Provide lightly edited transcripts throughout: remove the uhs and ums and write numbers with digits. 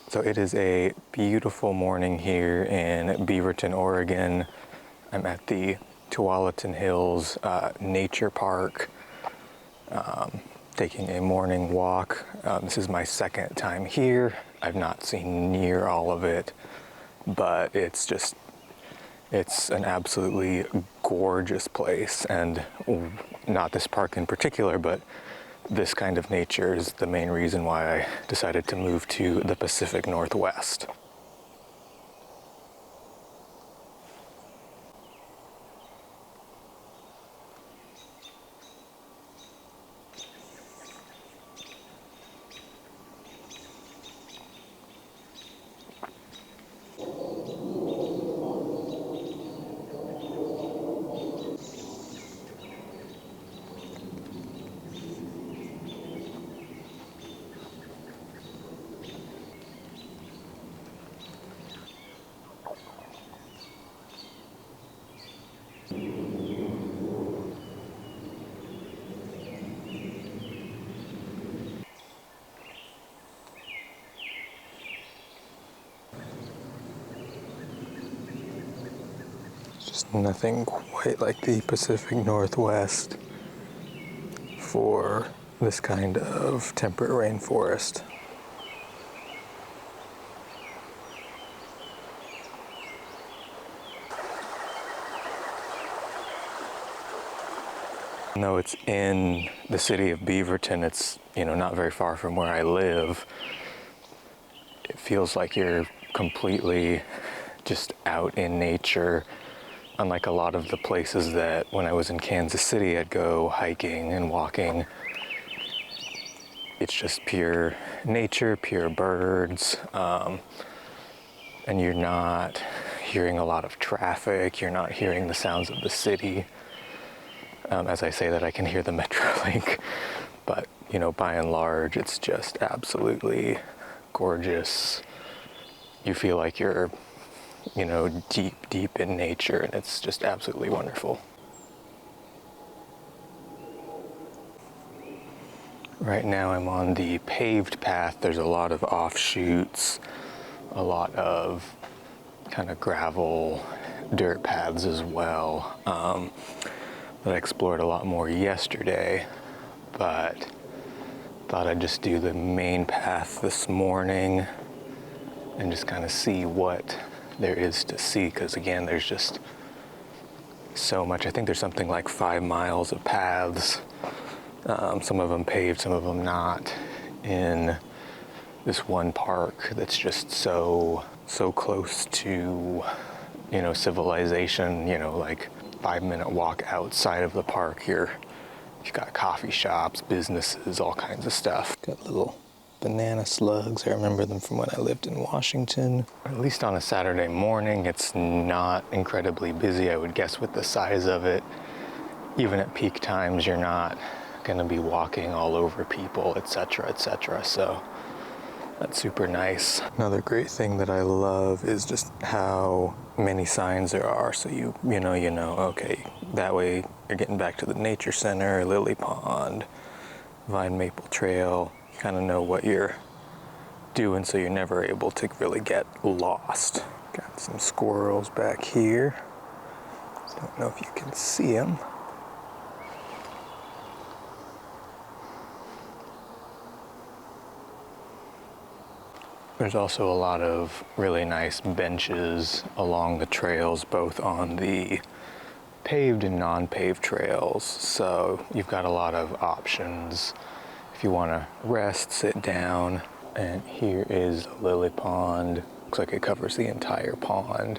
So it is a beautiful morning here in Beaverton, Oregon. I'm at the Tualatin Hills Nature Park, taking a morning walk. This is my second time here. I've not seen near all of it, but it's an absolutely gorgeous place. And not this park in particular, but this kind of nature is the main reason why I decided to move to the Pacific Northwest. Just nothing quite like the Pacific Northwest for this kind of temperate rainforest. Even though it's in the city of Beaverton, it's, not very far from where I live. It feels like you're completely just out in nature. Unlike a lot of the places that when I was in Kansas City, I'd go hiking and walking. It's just pure nature, pure birds, and you're not hearing a lot of traffic. You're not hearing the sounds of the city. As I say that, I can hear the Metrolink, but by and large, it's just absolutely gorgeous. You feel like you're deep in nature, and it's just absolutely wonderful. Right now I'm on the paved path. There's a lot of offshoots, a lot of kind of gravel, dirt paths as well, that I explored a lot more yesterday, but thought I'd just do the main path this morning and just kind of see what there is to see, because again, there's just so much. I think there's something like 5 miles of paths, some of them paved, some of them not, in this one park that's just so close to civilization. Like 5-minute walk outside of the park here, you've got coffee shops, businesses, all kinds of stuff. Got little banana slugs. I remember them from when I lived in Washington. At least on a Saturday morning, it's not incredibly busy, I would guess, with the size of it. Even at peak times, you're not going to be walking all over people, etc., etc. So that's super nice. Another great thing that I love is just how many signs there are. So you know, okay, that way you're getting back to the nature center, Lily Pond, Vine Maple Trail. Kind of know what you're doing, so you're never able to really get lost. Got some squirrels back here. Don't know if you can see them. There's also a lot of really nice benches along the trails, both on the paved and non-paved trails. So you've got a lot of options if you want to rest, sit down. And here is the lily pond. Looks like it covers the entire pond.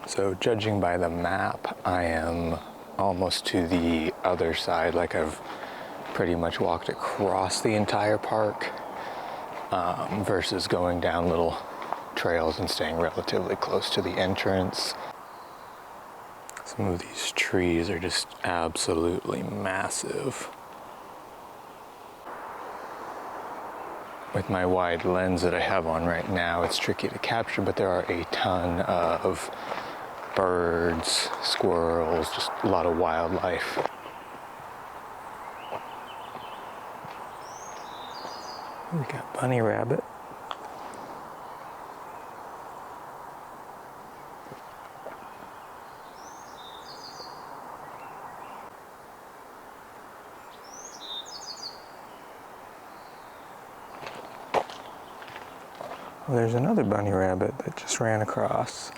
So judging by the map, I am almost to the other side. Like I've pretty much walked across the entire park, versus going down little trails and staying relatively close to the entrance. Some of these trees are just absolutely massive. With my wide lens that I have on right now, it's tricky to capture, but there are a ton of birds, squirrels, just a lot of wildlife. We got bunny rabbit. Well, there's another bunny rabbit that just ran across.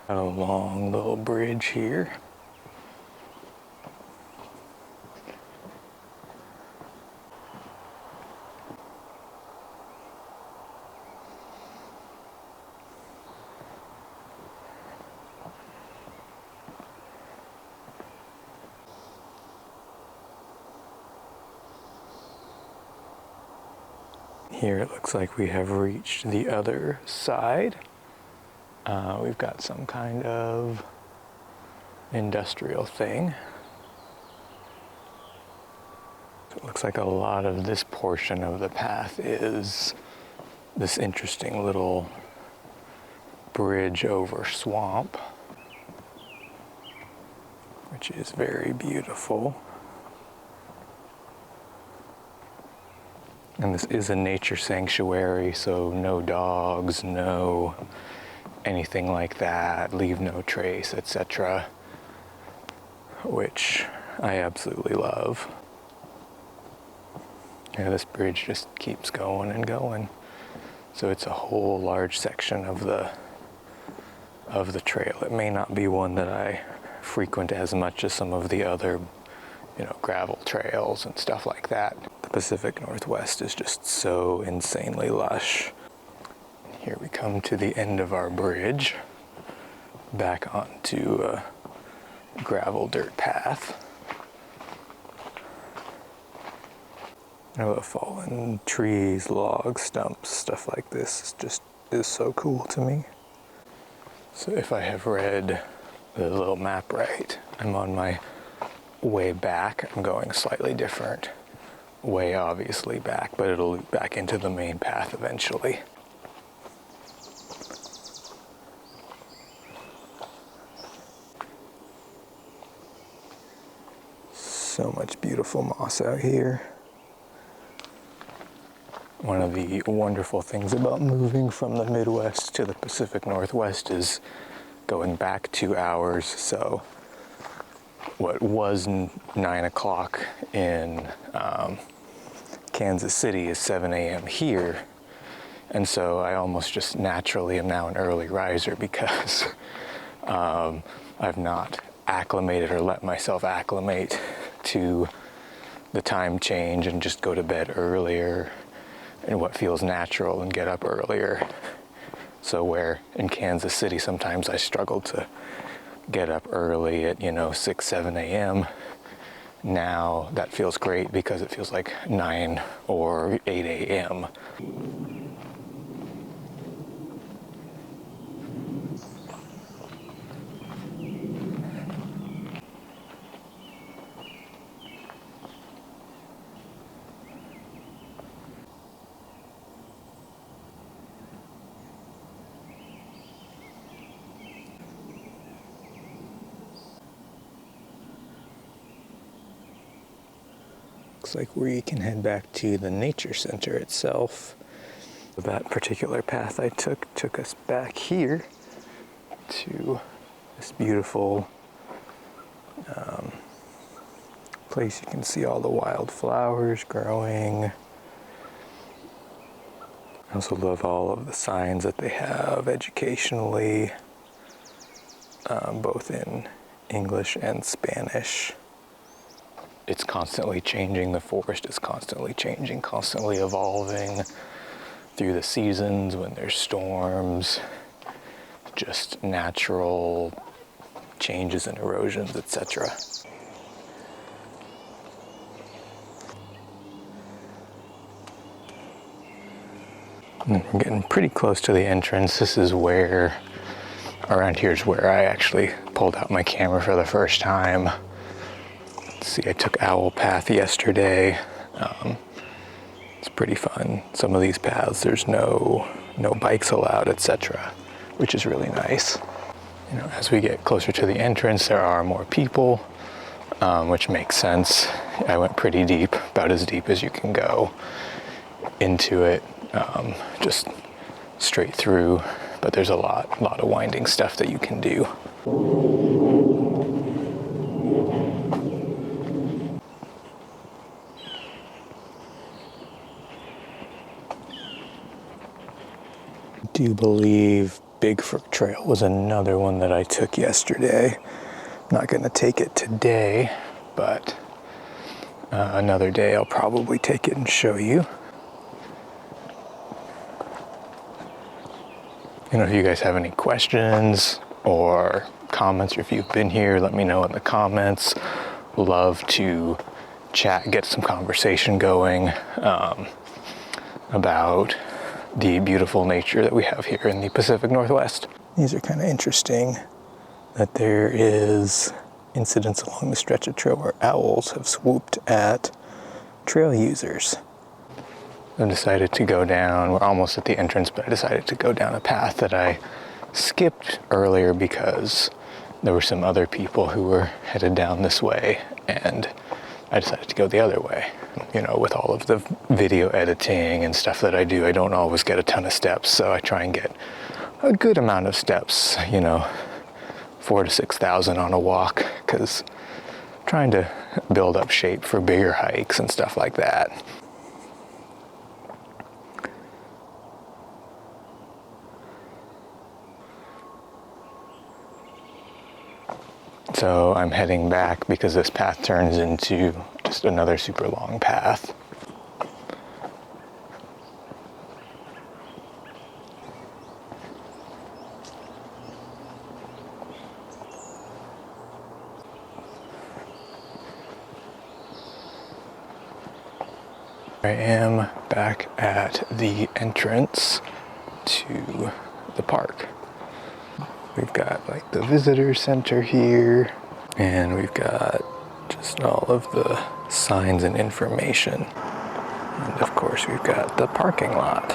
Got a long little bridge here. Here it looks like we have reached the other side. We've got some kind of industrial thing. It looks like a lot of this portion of the path is this interesting little bridge over swamp, which is very beautiful. And this is a nature sanctuary, so no dogs, no anything like that, leave no trace, etc., which I absolutely love. Yeah, this bridge just keeps going and going. So it's a whole large section of the trail. It may not be one that I frequent as much as some of the other, gravel trails and stuff like that. The Pacific Northwest is just so insanely lush. Here we come to the end of our bridge, back onto a gravel dirt path. Fallen trees, logs, stumps, stuff like this is so cool to me. So if I have read the little map right, I'm on my way back. I'm going a slightly different way, obviously, back, but it'll loop back into the main path eventually. So much beautiful moss out here. One of the wonderful things about moving from the Midwest to the Pacific Northwest is going back 2 hours. So what was 9 o'clock in Kansas City is 7 a.m. here. And so I almost just naturally am now an early riser because I've not acclimated or let myself acclimate to the time change and just go to bed earlier and what feels natural and get up earlier. So where in Kansas City sometimes I struggle to get up early at 6, 7 a.m. Now that feels great because it feels like 9 or 8 a.m. Looks like we can head back to the nature center itself. That particular path I took us back here to this beautiful place. You can see all the wildflowers growing. I also love all of the signs that they have educationally, both in English and Spanish. It's constantly changing. The forest is constantly changing, constantly evolving through the seasons when there's storms, just natural changes and erosions, etc. We're getting pretty close to the entrance. This is where, around here's where I actually pulled out my camera for the first time. See, I took Owl Path yesterday. It's pretty fun. Some of these paths, there's no bikes allowed, etc., which is really nice. You know, as we get closer to the entrance, there are more people, which makes sense. I went pretty deep, about as deep as you can go into it, just straight through, but there's a lot of winding stuff that you can do. I do believe Bigfoot Trail was another one that I took yesterday. I'm not going to take it today, but another day I'll probably take it and show you. You know, if you guys have any questions or comments, or if you've been here, let me know in the comments. Love to chat, get some conversation going about the beautiful nature that we have here in the Pacific Northwest. These are kind of interesting, that there is incidents along the stretch of trail where owls have swooped at trail users. I decided to go down, we're almost at the entrance, but I decided to go down a path that I skipped earlier because there were some other people who were headed down this way, and I decided to go the other way. You know, with all of the video editing and stuff that I do, I don't always get a ton of steps, so I try and get a good amount of steps, you know, 4,000 to 6,000 on a walk, because I'm trying to build up shape for bigger hikes and stuff like that. So I'm heading back because this path turns into just another super long path. I am back at the entrance to the park. We've got like the visitor center here, and we've got just all of the signs and information. And of course we've got the parking lot.